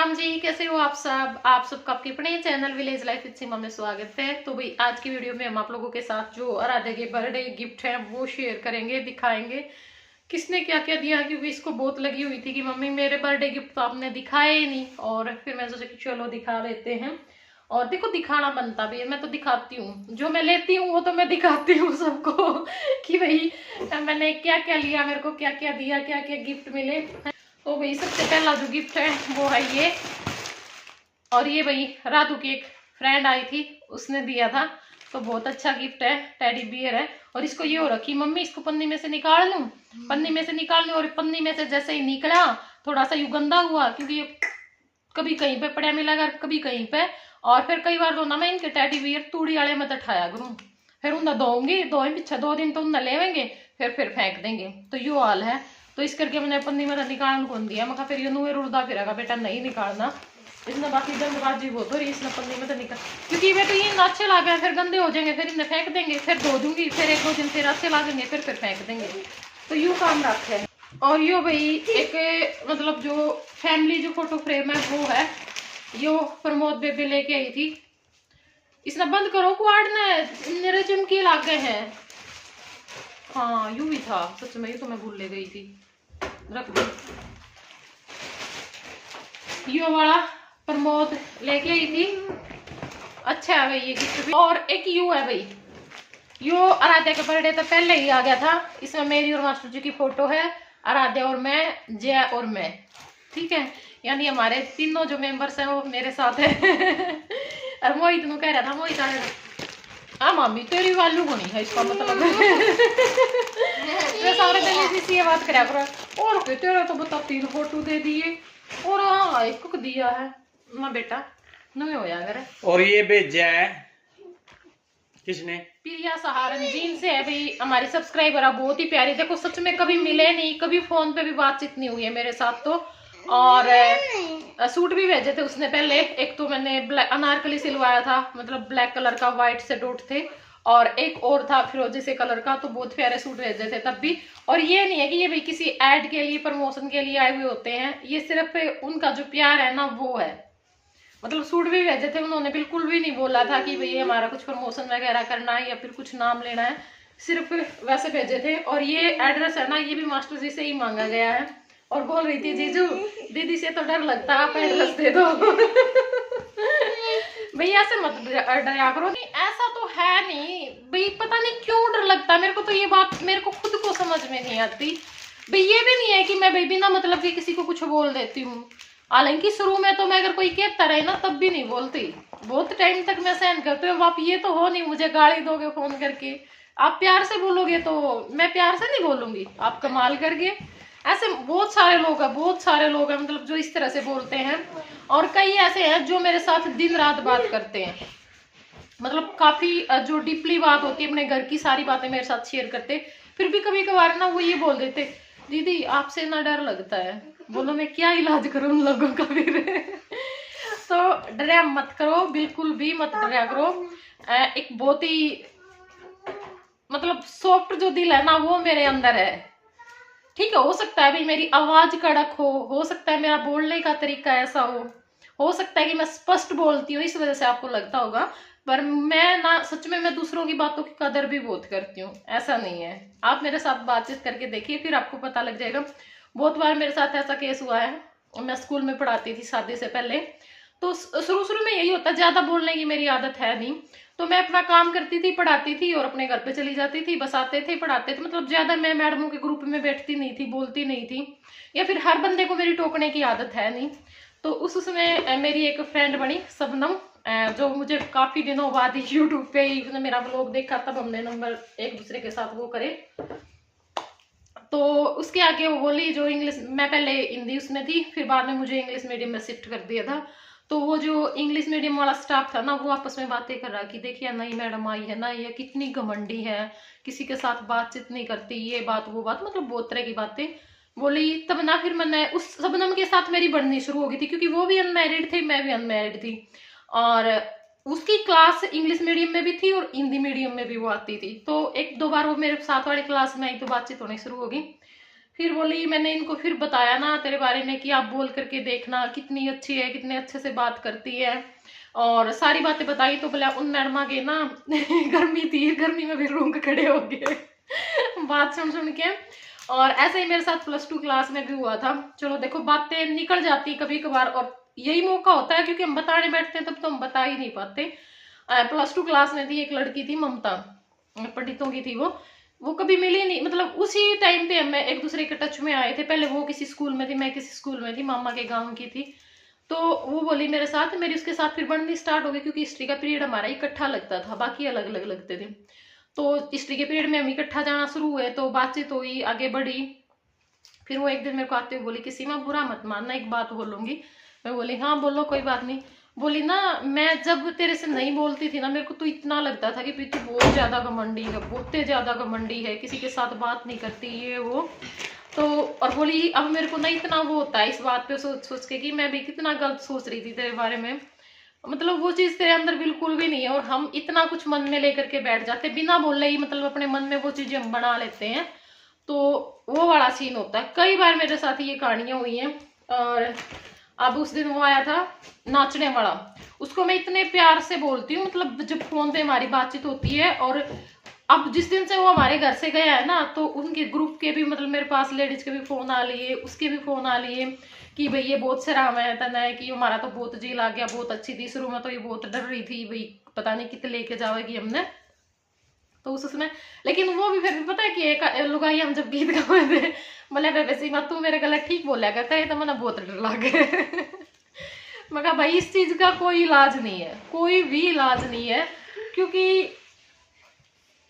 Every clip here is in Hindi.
राम जी, कैसे हो आप सबका आपके अपने चैनल विलेज लाइफ विद सीमा में स्वागत है। तो भाई आज की वीडियो में हम आप लोगों के साथ जो आराध्या के बर्थडे गिफ्ट है वो शेयर करेंगे, दिखाएंगे किसने क्या क्या दिया, क्योंकि इसको बहुत लगी हुई थी कि मम्मी मेरे बर्थडे गिफ्ट तो आपने दिखाए ही नहीं। और फिर मैं सोचा कि चलो दिखा लेते हैं। और देखो दिखाना बनता भी है, मैं तो दिखाती हूँ, जो मैं लेती हूँ वो तो मैं दिखाती हूँ सबको कि भाई मैंने क्या क्या लिया, मेरे को क्या क्या दिया, क्या क्या गिफ्ट मिले। तो भाई सबसे पहला जो गिफ्ट है वो है ये। और ये भाई राधु की एक फ्रेंड आई थी, उसने दिया था। तो बहुत अच्छा गिफ्ट है, टेडी बियर है। और इसको ये हो रखी मम्मी इसको पन्नी में से निकाल लूं, पन्नी में से निकाल लूं। और पन्नी में से जैसे ही निकला थोड़ा सा यू गंदा हुआ, क्योंकि ये कभी कहीं पे पड़ा मिला, कभी कहीं पे। और फिर कई बार तो ना मैं इनके टेडी बियर तूड़ी वाले मत उठाया करूं, फिर उन्हें दोंगी दो पीछे 2 दिन तो उन्हें लेवेंगे, फिर फेंक देंगे। तो यू हाल है। तो इस करके मैंने पन्नी में निकालने को दिया। मैं फिर यूं रुड़दा फिरेगा बेटा, नहीं निकालना। इसने बाकी जल्दबाजी बहुत हो रही, इसने पन्नी में तो निकाल, क्योंकि वे तो ये अच्छे लागे फिर गंदे हो जाएंगे, फिर इन्हें फेंक देंगे, फिर धो दूंगी, फिर 1-2 दिन फिर अच्छे लागेंगे, फिर फेंक देंगे। तो यूं काम रखे है। और यो भाई एक मतलब जो फैमिली जो फोटो फ्रेम है वो है, यो प्रमोद बेबे लेके आई थी। इसने बंद करो क्वाड ने, मेरे चमकी लाग गए हैं। हाँ यू भी था सच में, ये तो मैं भूल ले गई थी, रख दी। यो वाला प्रमोद लेके आई थी, अच्छा है भाई ये गिफ्ट भी। और एक यू है भाई, यो आराध्या के बर्थडे तो पहले ही आ गया था। इसमें मेरी और मास्टर जी की फोटो है, आराध्या और मैं, जय और मैं, ठीक है। यानी हमारे तीनों जो मेंबर्स हैं वो मेरे साथ है। और मोहित नु कह रहा था, मोहित आ हाँ मामी तेरी वालू को नहीं है इसका मतलब। मैं सारे दिन इसी ये बात करा करो। और तेरा तो बता 3 फोटो दे दिए, और हाँ एक को दिया है ना बेटा, नहीं होया अगर। और ये भेजा है किसने? प्रिया सहारन जीन से है भाई, हमारी सब्सक्राइबर है, बहुत ही प्यारी। देखो सच में कभी मिले नहीं, कभी फोन पे भी बातचीत नहीं हुई है मेरे साथ तो। और सूट भी भेजे थे उसने पहले, एक तो मैंने अनारकली सिलवाया था, मतलब ब्लैक कलर का व्हाइट से डॉट थे, और एक और था फिरोजी से कलर का। तो बहुत प्यारे सूट भेजे थे तब भी। और ये नहीं है कि ये भाई किसी एड के लिए प्रमोशन के लिए आए हुए होते हैं, ये सिर्फ उनका जो प्यार है ना वो है। मतलब सूट भी भेजे थे, उन्होंने बिल्कुल भी नहीं बोला था कि भाई हमारा कुछ प्रमोशन वगैरह करना है या फिर कुछ नाम लेना है, सिर्फ वैसे भेजे थे। और ये एड्रेस है ना, ये भी मास्टर जी से ही मांगा गया है। और बोल रही थी जीजू दीदी से तो डर लगता है, आप एड्रेस दे दो। भैया ऐसे मत डरा करो, नहीं ऐसा तो है नहीं भाई, पता नहीं क्यों डर लगता। मेरे को तो ये बात मेरे को खुद को समझ में नहीं आती भाई। ये भी नहीं है कि मैं भाई बिना मतलब कि किसी को कुछ बोल देती हूँ। हालांकि शुरू में तो मैं अगर कोई कहता रहे ना तब भी नहीं बोलती, बहुत टाइम तक मैं सहन करती हूँ। आप ये तो हो नहीं मुझे गाली दोगे फोन करके, आप प्यार से बोलोगे तो मैं प्यार से नहीं बोलूंगी, आप कमाल करके। ऐसे बहुत सारे लोग हैं, बहुत सारे लोग हैं मतलब जो इस तरह से बोलते हैं। और कई ऐसे हैं जो मेरे साथ दिन रात बात करते हैं, मतलब काफी जो डीपली बात होती है, अपने घर की सारी बातें मेरे साथ शेयर करते। फिर भी कभी कभार ना वो ये बोल देते, दीदी आपसे ना डर लगता है। बोलो मैं क्या इलाज करूं उन लोगों का फिर। तो डरा मत करो, बिल्कुल भी मत डरा करो। एक बहुत ही मतलब सॉफ्ट जो दिल है ना वो मेरे अंदर है, ठीक है। हो सकता है भाई मेरी आवाज कड़क हो सकता है मेरा बोलने का तरीका ऐसा हो सकता है कि मैं स्पष्ट बोलती हूँ इस वजह से आपको लगता होगा। पर मैं ना सच में मैं दूसरों की बातों की कदर भी बहुत करती हूँ, ऐसा नहीं है। आप मेरे साथ बातचीत करके देखिए, फिर आपको पता लग जाएगा। बहुत बार मेरे साथ ऐसा केस हुआ है, मैं स्कूल में पढ़ाती थी शादी से पहले। तो शुरू शुरू में यही होता है, ज्यादा बोलने की मेरी आदत है नहीं। तो मैं अपना काम करती थी, पढ़ाती थी और अपने घर पे चली जाती थी, बस आते थे पढ़ाते थे। मतलब ज्यादा मैं मैडमों के ग्रुप में बैठती नहीं थी, बोलती नहीं थी, या फिर हर बंदे को मेरी टोकने की आदत है नहीं। तो उस समय मेरी एक फ्रेंड बनी शबनम, जो मुझे काफी दिनों बाद यूट्यूब पे ही उसने मेरा व्लॉग देखा, तब हमने नंबर एक दूसरे के साथ वो करे। तो उसके आगे वो बोली जो इंग्लिश, मैं पहले हिंदी उसमें थी, फिर बाद में मुझे इंग्लिश मीडियम में शिफ्ट कर दिया था। तो वो जो इंग्लिश मीडियम वाला स्टाफ था ना वो आपस में बातें कर रहा कि देखिए नई मैडम आई है ना, ये कितनी घमंडी है, किसी के साथ बातचीत नहीं करती, ये बात वो बात, मतलब बहुत तरह की बातें बोली। तब ना फिर मैंने उस शबनम के साथ मेरी बढ़नी शुरू हो गई थी, क्योंकि वो भी अनमैरिड थे, मैं भी अनमैरिड थी। और उसकी क्लास इंग्लिश मीडियम में भी थी और हिंदी मीडियम में भी वो आती थी। तो 1-2 बार वो मेरे साथ वाली क्लास में आई तो बातचीत होनी शुरू हो गई। फिर बोली, मैंने इनको फिर बताया ना तेरे बारे में कि आप बोल करके देखना, कितनी अच्छी है, कितने अच्छे से बात करती है, और सारी बातें बताई। तो बोला उन मैडमा के ना गर्मी थी, गर्मी में भी रूंग खड़े हो गए बात सुन सुन के। और ऐसे ही मेरे साथ +2 क्लास में भी हुआ था। चलो देखो, बातें निकल जाती कभी कभार, और यही मौका होता है, क्योंकि हम बताने बैठते हैं तब तो हम बता ही नहीं पाते। +2 क्लास में थी एक लड़की थी, ममता, पंडितों की थी वो कभी मिली नहीं, मतलब उसी टाइम पे हम एक दूसरे के टच में आए थे। पहले वो किसी स्कूल में थी, मैं किसी स्कूल में थी, मामा के गांव की थी। तो वो बोली मेरे साथ, मेरी उसके साथ फिर बननी स्टार्ट हो गई, क्योंकि हिस्ट्री का पीरियड हमारा इकट्ठा लगता था, बाकी अलग अलग लगते थे। तो हिस्ट्री के पीरियड में हम इकट्ठा जाना शुरू हुए, तो बातचीत हुई, आगे बढ़ी। फिर वो एक दिन मेरे को आते हुए बोली कि सीमा बुरा मत मानना, एक बात बोलूंगी। मैं बोली हाँ बोलो, कोई बात नहीं। बोली ना, मैं जब तेरे से नहीं बोलती थी ना, मेरे को तो इतना लगता था कि प्रीति बहुत ज्यादा घमंडी है, बहुत ज्यादा घमंडी है, किसी के साथ बात नहीं करती, ये वो। तो और बोली अब मेरे को ना इतना वो होता है इस बात पे सोच सोच के कि मैं भी कितना गलत सोच रही थी तेरे बारे में, मतलब वो चीज तेरे अंदर बिल्कुल भी नहीं है, और हम इतना कुछ मन में लेकर के बैठ जाते बिना बोले ही, मतलब अपने मन में वो चीजें हम बना लेते हैं। तो वो वाला सीन होता है, कई बार मेरे साथ ये कहानियां हुई हैं। और अब उस दिन वो आया था नाचने वाला, उसको मैं इतने प्यार से बोलती हूँ, मतलब जब फोन पे हमारी बातचीत होती है। और अब जिस दिन से वो हमारे घर से गया है ना, तो उनके ग्रुप के भी, मतलब मेरे पास लेडीज के भी फोन आ लिए, उसके भी फोन आ लिए कि भाई ये बहुत सराहना है तना है, कि हमारा तो बहुत जी लग गया, बहुत अच्छी थी, शुरू में तो ये बहुत डर रही थी भाई पता नहीं कितने लेके जाएगी हमने, तो उसमें। लेकिन वो भी फिर पता है कि एक लुगाई हम जब गीत गा रहे थे, बोले वैसे मत तू मेरे गला ठीक बोला करता है, तो मैंने बहुत डर लगे मैं कहा भाई इस चीज का कोई इलाज नहीं है, कोई भी इलाज नहीं है, क्योंकि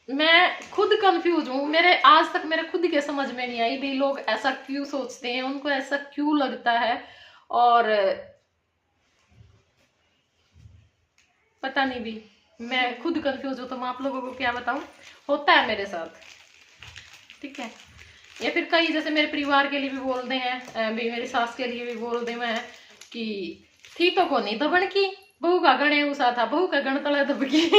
मैं खुद कंफ्यूज हूँ, मेरे आज तक मेरे खुद के समझ में नहीं आई भाई लोग ऐसा क्यों सोचते हैं, उनको ऐसा क्यों लगता है, और पता नहीं भी, मैं खुद कंफ्यूज हूँ, तो मैं आप लोगों को क्या बताऊं, होता है मेरे साथ, ठीक है। या फिर कई जैसे मेरे परिवार के लिए भी बोलते हैं, मेरी सास के लिए भी बोलते हैं कि थी तो को नहीं दबन की, बहू का गणे उसा था, बहू का गण तला दबकी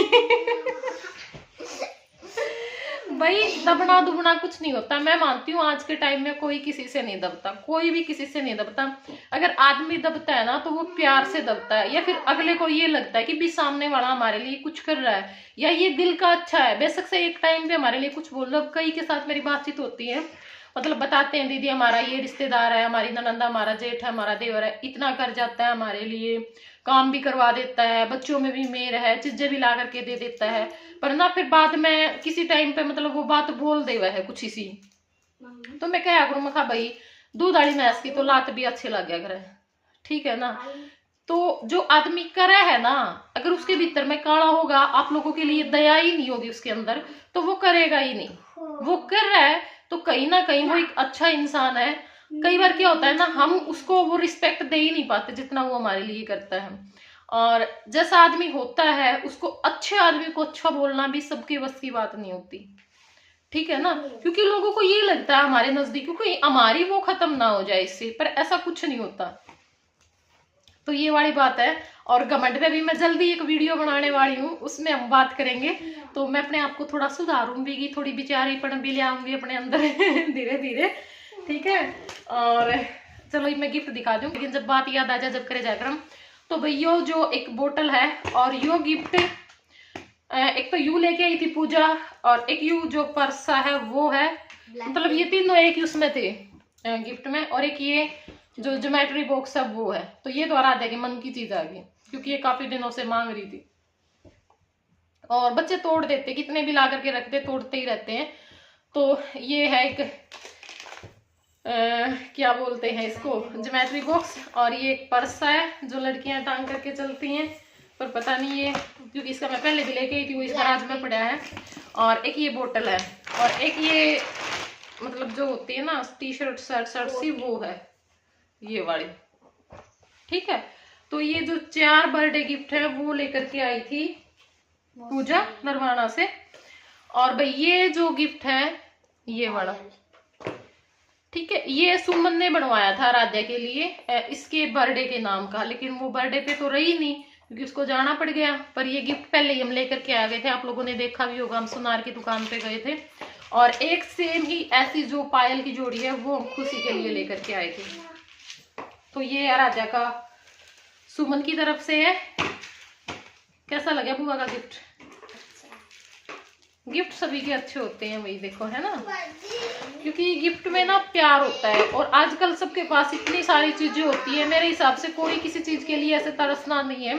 भाई दबना दुबना कुछ नहीं होता। मैं मानती हूँ आज के टाइम में कोई किसी से नहीं दबता, कोई भी किसी से नहीं दबता। अगर आदमी दबता है ना तो वो प्यार से दबता है, या फिर अगले को ये लगता है कि भी सामने वाला हमारे लिए कुछ कर रहा है, या ये दिल का अच्छा है, बेशक से एक टाइम पे हमारे लिए कुछ बोल रहा है। कई के साथ मेरी बातचीत होती है, मतलब बताते हैं दीदी हमारा ये रिश्तेदार है, हमारी ननंदा, हमारा जेठ है, हमारा देवर है, इतना कर जाता है हमारे लिए, काम भी करवा देता है, बच्चों में भी मेर है, चीजें भी ला करके दे देता है, पर ना फिर बाद में किसी टाइम पे मतलब वो बात बोल दे वह है कुछ इसी। तो मैं क्या करूँ, मैं कहा भाई दूध वाली भैंस की तो लात भी अच्छी लग गया करे, ठीक है ना। तो जो आदमी करे है ना, अगर उसके भीतर में काला होगा, आप लोगों के लिए दया ही नहीं होगी उसके अंदर, तो वो करेगा ही नहीं। वो कर रहा है तो कहीं ना कहीं वो एक अच्छा इंसान है। कई बार क्या होता है ना, हम उसको वो रिस्पेक्ट दे ही नहीं पाते जितना वो हमारे लिए करता है। और जैसा आदमी होता है उसको, अच्छे आदमी को अच्छा बोलना भी सबके बस की बात नहीं होती, ठीक है ना, क्योंकि लोगों को ये लगता है हमारे नजदीक क्योंकि हमारी वो खत्म ना हो जाए इससे, पर ऐसा कुछ नहीं होता। तो ये वाली बात है। और घमंड पे भी मैं जल्दी एक वीडियो बनाने वाली हूँ, उसमें हम बात करेंगे। तो मैं अपने आप को थोड़ा सुधारूंगी, थोड़ी बेचारीपन भी ले आऊंगी अपने अंदर धीरे धीरे, ठीक है। और चलो मैं गिफ्ट दिखा दूं, लेकिन जब बात याद आ जाए जब करे जाए करम। तो भाई यो जो एक बोतल है और यो गिफ्ट, एक तो यू लेके आई थी पूजा, और एक यू जो पर्सा है वो है, मतलब ये तीनों एक ही उसमें थे गिफ्ट में। और एक ये जो ज्योमेट्री बॉक्स है वो है। तो ये तो आराध्या के मन की चीज आ गई, क्योंकि ये काफी दिनों से मांग रही थी, और बच्चे तोड़ देते, कितने भी ला करके रखते तोड़ते ही रहते हैं। तो ये है एक क्या बोलते हैं इसको, ज्योमेट्री बॉक्स। और ये एक पर्स है जो लड़कियां टांग करके चलती हैं, पर पता नहीं ये, क्योंकि इसका मैं पहले भी लेके आई थी, वो इस गराज में पड़ा है। और एक ये बोतल है, और एक ये मतलब जो होती है ना टी शर्ट शर्ट सी, वो है ये वाली, ठीक है। तो ये जो 4 बर्थडे गिफ्ट है वो लेकर के आई थी पूजा नरवाना से। और भाई ये जो गिफ्ट है ये वाला, ठीक है, ये सुमन ने बनवाया था राध्या के लिए, इसके बर्थडे के नाम का, लेकिन वो बर्थडे पे तो रही नहीं क्योंकि उसको जाना पड़ गया। पर ये गिफ्ट पहले ही हम लेकर के आ गए थे, आप लोगों ने देखा भी होगा, हम सुनार की दुकान पे गए थे और एक सेम ही ऐसी जो पायल की जोड़ी है वो हम खुशी के लिए लेकर के आए थे। तो ये आराध्या का सुमन की तरफ से है। कैसा लगा बुआ का गिफ्ट? गिफ्ट सभी के अच्छे होते हैं, वही देखो है ना, क्योंकि गिफ्ट में ना प्यार होता है। और आजकल सबके पास इतनी सारी चीजें होती है, मेरे हिसाब से कोई किसी चीज के लिए ऐसे तरसना नहीं है।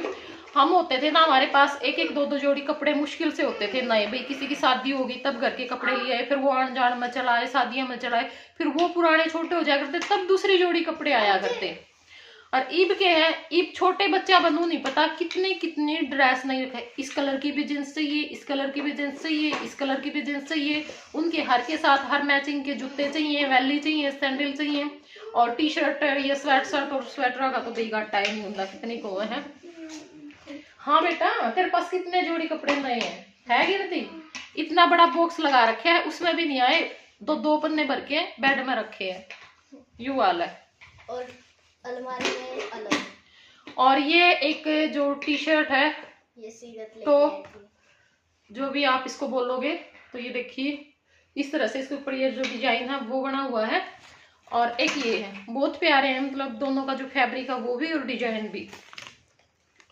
हम होते थे ना, हमारे पास एक एक दो दो जोड़ी कपड़े मुश्किल से होते थे नए। भाई किसी की शादी होगी तब घर के कपड़े लिए आए, फिर वो आन जान में चलाए, शादियां में चलाए, फिर वो पुराने छोटे हो जाया करते, तब दूसरी जोड़ी कपड़े आया करते। और ईब के हैं, ईब छोटे बच्चा बनू नहीं पता कितनी कितनी ड्रेस नहीं रखे, इस कलर की भी जींस चाहिए, इस कलर की भी जींस चाहिए, इस कलर की भी जींस चाहिए, उनके हर के साथ हर मैचिंग के जूते चाहिए, वैली चाहिए, सैंडल चाहिए, और टी शर्ट, ये स्वेट शर्ट और स्वेटर का तो बेगा टाइम नहीं होता कितनी को है। हाँ बेटा तेरे पास कितने जोड़ी कपड़े नए है गिरती? इतना बड़ा बॉक्स लगा रखे है, उसमें भी नहीं आए, दो पन्ने भर के बेड में रखे हैं, यू वाला है। और अलमारी में अलग। और ये एक जो टी शर्ट है, ये सीरत लेके तो आई थी। जो भी आप इसको बोलोगे, तो ये देखिए इस तरह से इसके ऊपर ये जो डिजाइन है वो बना हुआ है। और एक ये है, बहुत प्यारे हैं, मतलब दोनों का जो फैब्रिक है वो भी और डिजाइन भी।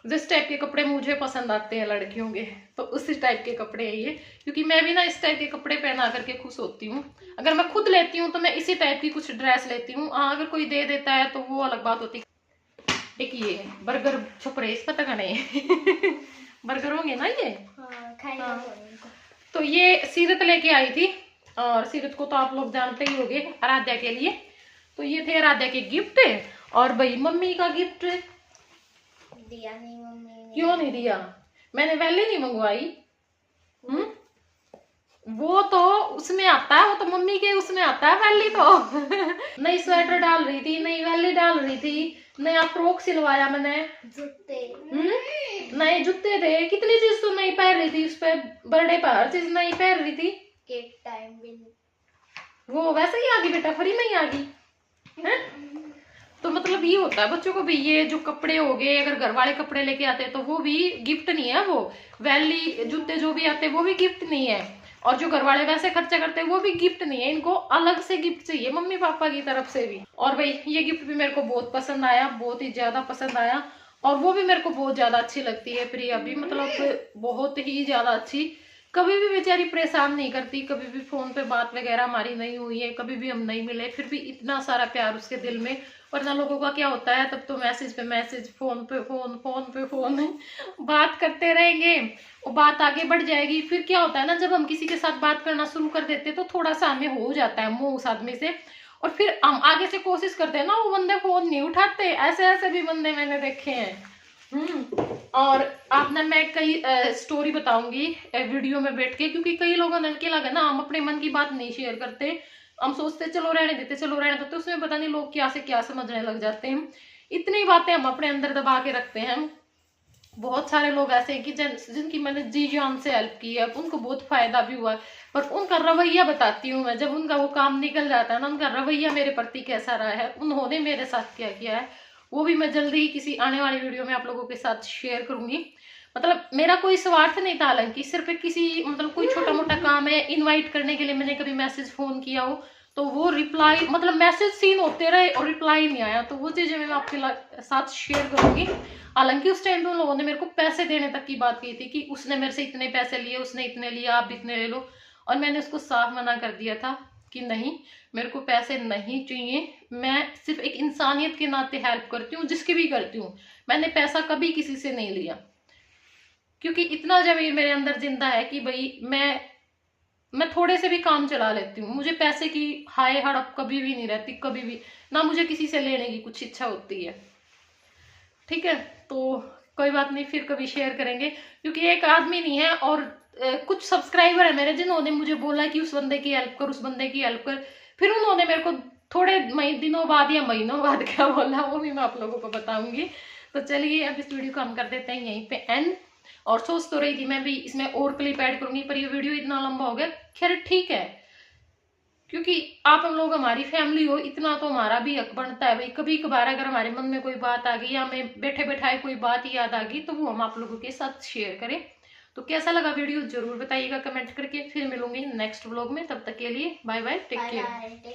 जिस टाइप के कपड़े मुझे पसंद आते हैं लड़कियों के, तो उसी टाइप के कपड़े हैं ये, क्योंकि मैं भी ना इस टाइप के कपड़े पहना करके खुश होती हूँ। अगर मैं खुद लेती हूँ तो मैं इसी टाइप की कुछ ड्रेस लेती हूँ, हाँ अगर कोई दे देता है तो वो अलग बात होती है। एक ये है बर्गर छुपरे, इस पता का नहीं बर्गर होंगे ना ये। हाँ, खाएगा हाँ। कौन इनको? तो ये सीरत लेके आई थी, और सीरत को तो आप लोग जानते ही होंगे आराध्या के लिए। तो ये थे आराध्या के गिफ्ट। और भाई मम्मी का गिफ्ट दिया नहीं मम्मी ने। क्यों नहीं दिया? मैंने वैली नहीं मंगवाई। वो तो उसमें आता है, वो तो मम्मी के उसमें आता है वैली तो नई स्वेटर डाल रही थी, नई वैली डाल रही थी, नया फ्रॉक सिलवाया मैंने, जूते। नए जूते थे, कितनी चीज तो नई पहन रही थी, उस पे बर्थडे पर हर चीज नई पहन रही थी। केक टाइम भी। वो वैसे ही आ गई बेटा, फ्री में ही आ गई है। तो मतलब ये होता है बच्चों को भी, ये जो कपड़े हो गए, अगर घर वाले कपड़े लेके आते हैं तो वो भी गिफ्ट नहीं है, वो वैली जूते जो भी आते हैं वो भी गिफ्ट नहीं है, और जो घर वाले वैसे खर्चा करते हैं वो भी गिफ्ट नहीं है। इनको अलग से गिफ्ट चाहिए मम्मी पापा की तरफ से भी। और भाई ये गिफ्ट भी मेरे को बहुत पसंद आया, बहुत ही ज्यादा पसंद आया, और वो भी मेरे को बहुत ज्यादा अच्छी लगती है प्रिया भी, मतलब बहुत ही ज्यादा अच्छी। कभी भी बेचारी परेशान नहीं करती, कभी भी फोन पे बात वगैरह हमारी नहीं हुई है, कभी भी हम नहीं मिले, फिर भी इतना सारा प्यार उसके दिल में। वरना लोगों का क्या होता है, तब तो मैसेज पे मैसेज, फोन पे फोन, फोन पे फोन बात करते रहेंगे, वो बात आगे बढ़ जाएगी। फिर क्या होता है ना, जब हम किसी के साथ बात करना शुरू कर देते हैं तो थोड़ा सा हमें हो जाता है मोह उस आदमी से, और फिर हम आगे से कोशिश करते हैं ना, वो बंदे फोन नहीं उठाते। ऐसे ऐसे भी बंदे मैंने देखे हैं। और आपने, मैं कई स्टोरी बताऊंगी वीडियो में बैठ के, क्योंकि कई लोगों ने क्या लगा ना, हम अपने मन की बात नहीं शेयर करते, हम सोचते चलो रहने देते, चलो रहने देते, उसमें पता नहीं लोग क्या से क्या समझने लग जाते हैं। इतनी बातें हम अपने अंदर दबा के रखते हैं। बहुत सारे लोग ऐसे हैं कि जिनकी मैंने जी जान से हेल्प की है, उनको बहुत फायदा भी हुआ है, पर उनका रवैया बताती हूँ मैं। जब उनका वो काम निकल जाता है ना, उनका रवैया मेरे प्रति कैसा रहा है, उन्होंने मेरे साथ क्या किया है, वो भी मैं जल्दी ही किसी आने वाली वीडियो में आप लोगों के साथ शेयर करूंगी। मतलब मेरा कोई स्वार्थ नहीं था, हालांकि सिर्फ किसी, मतलब कोई छोटा मोटा काम है, इनवाइट करने के लिए मैंने कभी मैसेज फोन किया हो तो वो रिप्लाई, मतलब मैसेज सीन होते रहे और रिप्लाई नहीं आया, तो वो चीजें मैं आपके साथ शेयर करूंगी। हालांकि उस टाइम पे उन लोगों ने मेरे को पैसे देने तक की बात की थी कि उसने मेरे से इतने पैसे लिए, उसने इतने लिए, आप भी इतने ले लो, और मैंने उसको साफ मना कर दिया था कि नहीं, मेरे को पैसे नहीं चाहिए, मैं सिर्फ एक इंसानियत के नाते हेल्प करती हूँ, जिसकी भी करती हूँ। मैंने पैसा कभी किसी से नहीं लिया, क्योंकि इतना जमीर मेरे अंदर जिंदा है कि भाई मैं थोड़े से भी काम चला लेती हूँ। मुझे पैसे की हाय हड़प कभी भी नहीं रहती, कभी भी ना मुझे किसी से लेने की कुछ इच्छा होती है। ठीक है, तो कोई बात नहीं, फिर कभी शेयर करेंगे, क्योंकि एक आदमी नहीं है, और कुछ सब्सक्राइबर है मेरे जिन्होंने मुझे बोला कि उस बंदे की हेल्प कर, उस बंदे की हेल्प कर, फिर उन्होंने मेरे को थोड़े दिनों बाद या महीनों बाद क्या बोला, वो भी मैं आप लोगों को बताऊंगी। तो चलिए अब इस वीडियो को हम कर देते हैं यहीं पे एंड। और सोच तो रही थी मैं भी इसमें और क्लिप ऐड करूंगी, पर ये वीडियो इतना लंबा हो गया। खैर ठीक है, क्योंकि आप हम लोग हमारी फैमिली हो, इतना तो हमारा भी हक बनता है भाई। कभी कभार अगर हमारे मन में कोई बात आ गई, या हमें बैठे बैठाए कोई बात याद आ गई, तो वो हम आप लोगों के साथ शेयर करें। तो कैसा लगा वीडियो जरूर बताइएगा कमेंट करके। फिर मिलूंगी नेक्स्ट व्लॉग में, तब तक के लिए bye bye, take bye care. Bye.